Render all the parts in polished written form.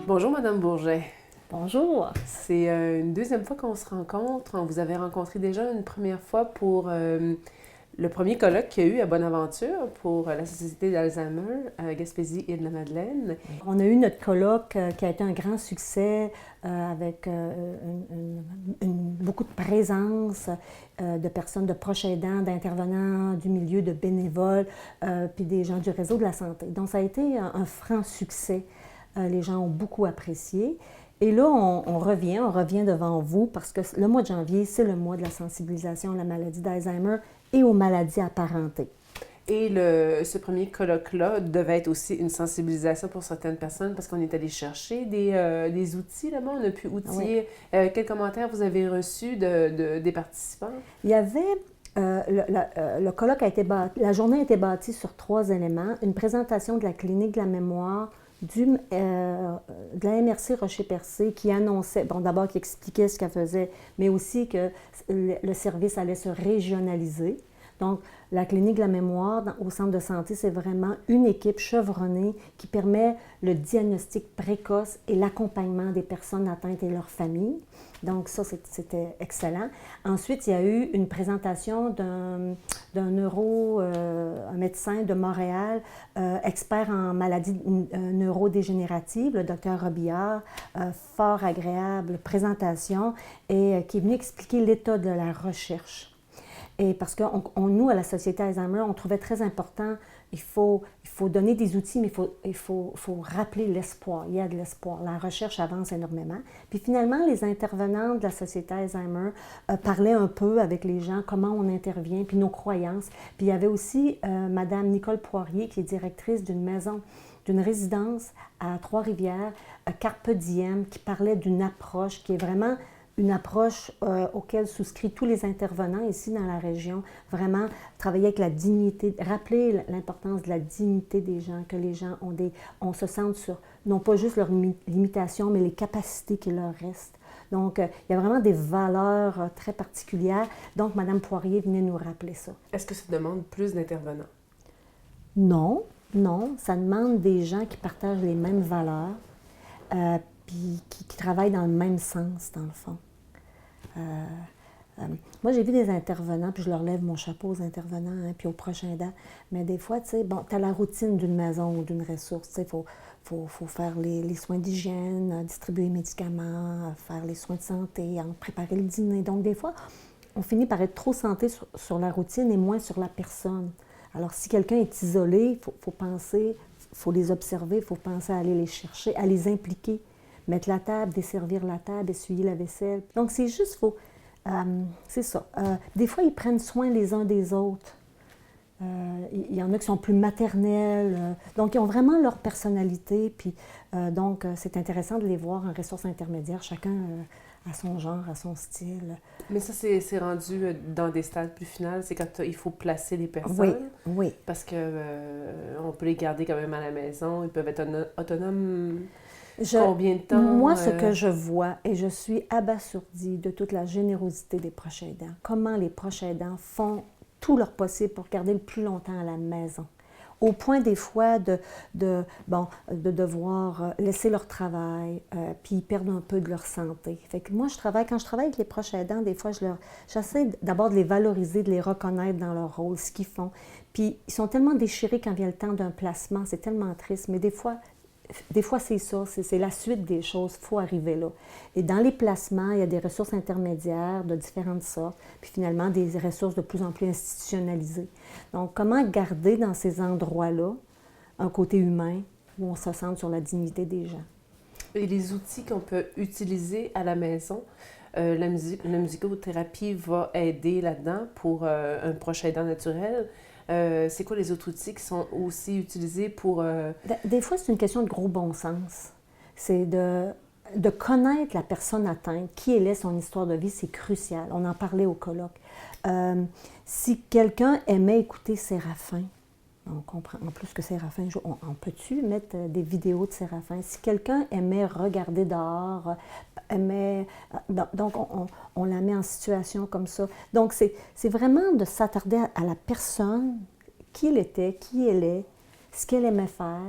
Bonjour, Madame Bourget. Bonjour. C'est une deuxième fois qu'on se rencontre. On vous avait rencontré déjà une première fois pour le premier colloque qu'il y a eu à Bonaventure pour la Société d'Alzheimer à Gaspésie et de la Madeleine. On a eu notre colloque qui a été un grand succès avec beaucoup de présence de personnes, de proches aidants, d'intervenants du milieu, de bénévoles, puis des gens du réseau de la santé. Donc ça a été un franc succès. Les gens ont beaucoup apprécié. Et là, on revient devant vous parce que le mois de janvier, c'est le mois de la sensibilisation à la maladie d'Alzheimer et aux maladies apparentées. Et ce premier colloque-là devait être aussi une sensibilisation pour certaines personnes parce qu'on est allé chercher des outils là-bas. On a pu outiller. Oui. Quels commentaires vous avez reçus des participants? Il y avait le colloque a été la journée a été bâtie sur 3 éléments. Une présentation de la clinique de la mémoire, de la MRC Rocher-Percé qui annonçait, bon d'abord qui expliquait ce qu'elle faisait, mais aussi que le service allait se régionaliser. Donc, la clinique de la mémoire au centre de santé, c'est vraiment une équipe chevronnée qui permet le diagnostic précoce et l'accompagnement des personnes atteintes et leurs familles. Donc, ça, c'était excellent. Ensuite, il y a eu une présentation d'un un médecin de Montréal, expert en maladies neurodégénératives, le docteur Robillard, fort agréable présentation, et qui est venu expliquer l'état de la recherche. Et parce que nous, à la Société Alzheimer, on trouvait très important, il faut donner des outils, mais il faut rappeler l'espoir. Il y a de l'espoir. La recherche avance énormément. Puis finalement, les intervenants de la Société Alzheimer parlaient un peu avec les gens, comment on intervient, puis nos croyances. Puis il y avait aussi Madame Nicole Poirier, qui est directrice d'une résidence à Trois-Rivières, Carpe Diem, qui parlait d'une approche qui est vraiment une approche auquel souscrit tous les intervenants ici dans la région, vraiment travailler avec la dignité, rappeler l'importance de la dignité des gens, que les gens on se sente sur, non pas juste leurs limitations, mais les capacités qui leur restent. Donc, il y a vraiment des valeurs très particulières. Donc, Mme Poirier venait nous rappeler ça. Est-ce que ça demande plus d'intervenants? Non, ça demande des gens qui partagent les mêmes valeurs, puis qui travaillent dans le même sens, dans le fond. Moi, j'ai vu des intervenants, puis je leur lève mon chapeau aux intervenants, hein, puis aux proches aidants, mais des fois, tu sais, bon, tu as la routine d'une maison ou d'une ressource, tu sais, il faut faire les soins d'hygiène, distribuer les médicaments, faire les soins de santé, préparer le dîner. Donc, des fois, on finit par être trop centré sur la routine et moins sur la personne. Alors, si quelqu'un est isolé, il faut penser, il faut les observer, il faut penser à aller les chercher, à les impliquer. Mettre la table, desservir la table, essuyer la vaisselle. Donc, c'est juste, c'est ça. Des fois, ils prennent soin les uns des autres. Il y en a qui sont plus maternels. Donc, ils ont vraiment leur personnalité. Puis, donc, c'est intéressant de les voir en ressources intermédiaires, chacun à son genre, à son style. Mais ça, c'est rendu dans des stades plus finaux. C'est quand il faut placer les personnes. Oui. Parce qu'on peut les garder quand même à la maison. Ils peuvent être autonomes. Combien de temps? Moi, ce que je vois, et je suis abasourdie de toute la générosité des proches aidants, comment les proches aidants font tout leur possible pour garder le plus longtemps à la maison, au point des fois de devoir laisser leur travail, puis ils perdent un peu de leur santé. Fait que moi, quand je travaille avec les proches aidants, des fois, j'essaie d'abord de les valoriser, de les reconnaître dans leur rôle, ce qu'ils font. Puis ils sont tellement déchirés quand vient le temps d'un placement, c'est tellement triste, mais des fois, c'est ça, c'est la suite des choses, il faut arriver là. Et dans les placements, il y a des ressources intermédiaires de différentes sortes, puis finalement des ressources de plus en plus institutionnalisées. Donc, comment garder dans ces endroits-là un côté humain où on se centre sur la dignité des gens? Et les outils qu'on peut utiliser à la maison, la musicothérapie va aider là-dedans pour un proche aidant naturel. C'est quoi les autres outils qui sont aussi utilisés pour... Des fois, c'est une question de gros bon sens. C'est de connaître la personne atteinte, qui elle est, son histoire de vie, c'est crucial. On en parlait au colloque. Si quelqu'un aimait écouter Séraphin, on comprend en plus que Séraphin, on peut-tu mettre des vidéos de Séraphin? Si quelqu'un aimait regarder dehors, donc on la met en situation comme ça. Donc c'est vraiment de s'attarder à la personne, qui elle était, qui elle est, ce qu'elle aimait faire,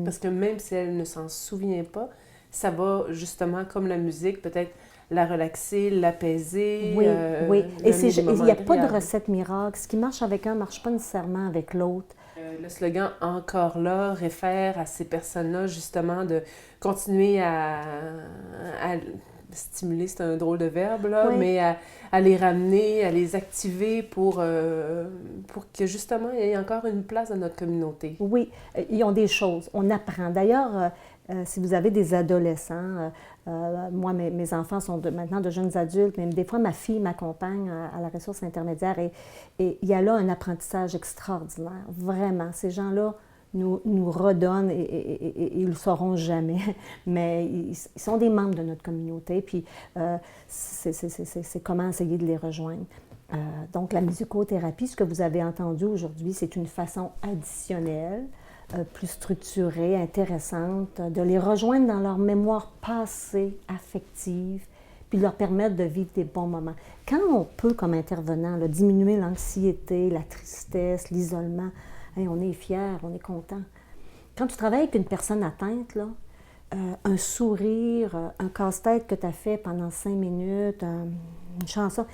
Parce que même si elle ne s'en souvient pas, ça va justement, comme la musique, peut-être la relaxer, l'apaiser. Oui, oui. Et il n'y a pas de recette. recette miracle. Ce qui marche avec un ne marche pas nécessairement avec l'autre. Le slogan Encore là réfère à ces personnes-là, justement, de continuer à stimuler, c'est un drôle de verbe, là, Oui. mais à les ramener, à les activer pour que, justement, il y ait encore une place dans notre communauté. Oui, ils ont des choses. On apprend. D'ailleurs, si vous avez des adolescents, moi, mes enfants sont maintenant de jeunes adultes, mais des fois, ma fille m'accompagne à la ressource intermédiaire et il y a là un apprentissage extraordinaire. Vraiment, ces gens-là nous redonnent et ils ne le sauront jamais, mais ils sont des membres de notre communauté, puis c'est comment essayer de les rejoindre. Donc, la musicothérapie, ce que vous avez entendu aujourd'hui, c'est une façon additionnelle, plus structurée, intéressante, de les rejoindre dans leur mémoire passée, affective, puis de leur permettre de vivre des bons moments. Quand on peut, comme intervenant, là, diminuer l'anxiété, la tristesse, l'isolement, hey, on est fiers, on est content. Quand tu travailles avec une personne atteinte, là, un sourire, un casse-tête que tu as fait pendant 5 minutes, une chanson,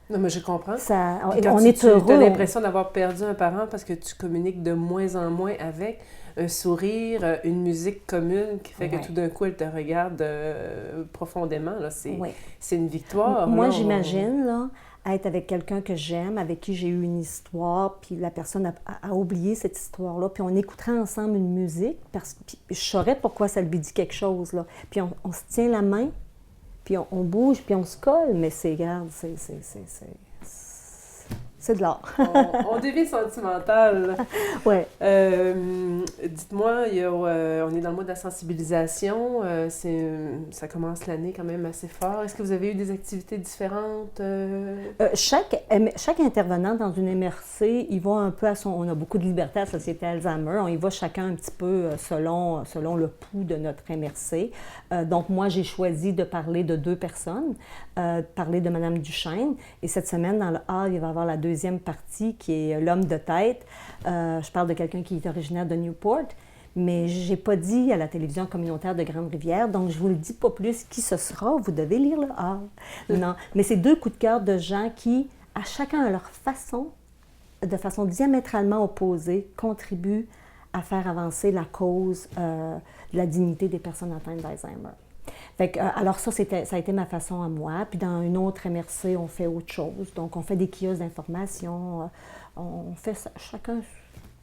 Non, mais je comprends. ça, Quand on tu est heureux. as l'impression d'avoir perdu un parent parce que tu communiques de moins en moins avec un sourire, une musique commune qui fait Ouais. que tout d'un coup, elle te regarde profondément. Là. Ouais. C'est une victoire. Moi, là. j'imagine, là, être avec quelqu'un que j'aime, avec qui j'ai eu une histoire, puis la personne a oublié cette histoire-là, puis on écouterait ensemble une musique, puis je saurais pourquoi ça lui dit quelque chose, là. Puis on se tient la main, puis on bouge, puis on se colle, mais regarde, c'est de l'art. On devient sentimental. Ouais. Dites-moi, on est dans le mois de la sensibilisation. Ça commence l'année quand même assez fort. Est-ce que vous avez eu des activités différentes? Chaque intervenant dans une MRC, il va un peu à son... On a beaucoup de liberté à la Société Alzheimer. On y va chacun un petit peu selon le pouls de notre MRC. Donc, moi, j'ai choisi de parler de 2 personnes, parler de Mme Duchesne. Et cette semaine, dans le hall, il va y avoir la deuxième partie qui est l'homme de tête. Je parle de quelqu'un qui est originaire de Newport. Mais je n'ai pas dit à la télévision communautaire de Grande-Rivière, donc je ne vous le dis pas plus qui ce sera, vous devez lire le hall. Non, mais c'est 2 coups de cœur de gens qui, à chacun à leur façon, de façon diamétralement opposée, contribuent à faire avancer la cause de la dignité des personnes atteintes d'Alzheimer. Fait que, alors ça a été ma façon à moi. Puis dans une autre MRC, on fait autre chose. Donc on fait des kiosques d'information, on fait ça, chacun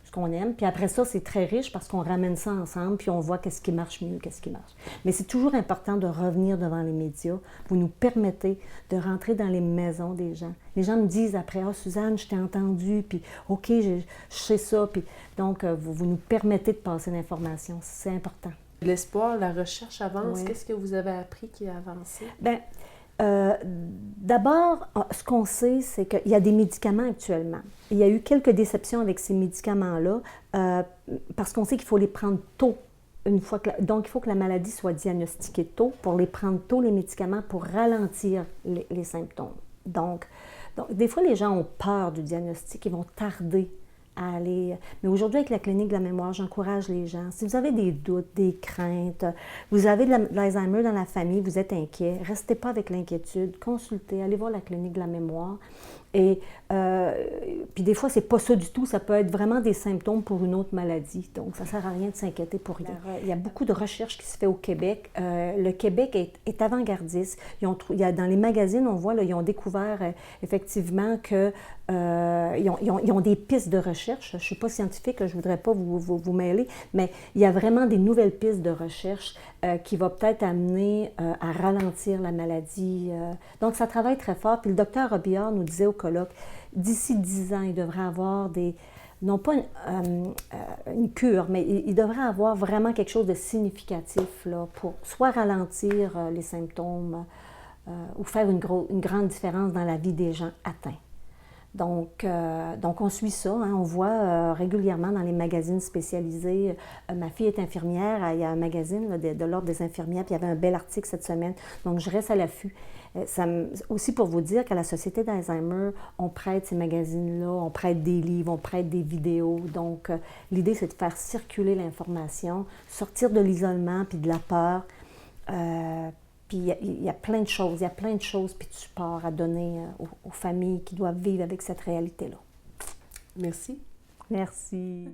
ce qu'on aime. Puis après ça, c'est très riche parce qu'on ramène ça ensemble, puis on voit qu'est-ce qui marche mieux, qu'est-ce qui marche. Mais c'est toujours important de revenir devant les médias. Vous nous permettez de rentrer dans les maisons des gens. Les gens me disent après, « Ah, Suzanne, je t'ai entendu, puis OK, je sais ça. » Puis donc, vous nous permettez de passer l'information. C'est important. L'espoir, la recherche avance. Oui. Qu'est-ce que vous avez appris qui a avancé? Bien, d'abord, ce qu'on sait, c'est qu'il y a des médicaments actuellement. Il y a eu quelques déceptions avec ces médicaments-là parce qu'on sait qu'il faut les prendre tôt. Donc, il faut que la maladie soit diagnostiquée tôt pour les prendre tôt, les médicaments, pour ralentir les symptômes. Donc, des fois, les gens ont peur du diagnostic, ils vont tarder à aller... Mais aujourd'hui, avec la clinique de la mémoire, j'encourage les gens. Si vous avez des doutes, des craintes, vous avez de l'Alzheimer dans la famille, vous êtes inquiet, restez pas avec l'inquiétude, consultez, allez voir la clinique de la mémoire. Et puis des fois, c'est pas ça du tout, ça peut être vraiment des symptômes pour une autre maladie. Donc, ça sert à rien de s'inquiéter pour rien. Il y a beaucoup de recherches qui se fait au Québec. Le Québec est avant-gardiste. Dans les magazines, on voit, là, ils ont découvert effectivement que ils ont des pistes de recherche. Je ne suis pas scientifique, je ne voudrais pas vous mêler, mais il y a vraiment des nouvelles pistes de recherche qui vont peut-être amener à ralentir la maladie. Donc, ça travaille très fort. Puis le docteur Robillard nous disait au colloque, d'ici 10 ans, il devrait avoir non pas une cure, mais il devrait avoir vraiment quelque chose de significatif là, pour soit ralentir les symptômes ou faire une grande différence dans la vie des gens atteints. Donc on suit ça, hein. On voit régulièrement dans les magazines spécialisés. Ma fille est infirmière, il y a un magazine là, de l'Ordre des infirmières, puis il y avait un bel article cette semaine. Donc je reste à l'affût. Aussi pour vous dire qu'à la Société d'Alzheimer, on prête ces magazines-là, on prête des livres, on prête des vidéos. Donc l'idée, c'est de faire circuler l'information, sortir de l'isolement puis de la peur. Puis il y a plein de choses, puis de support à donner aux familles qui doivent vivre avec cette réalité-là. Merci. Merci.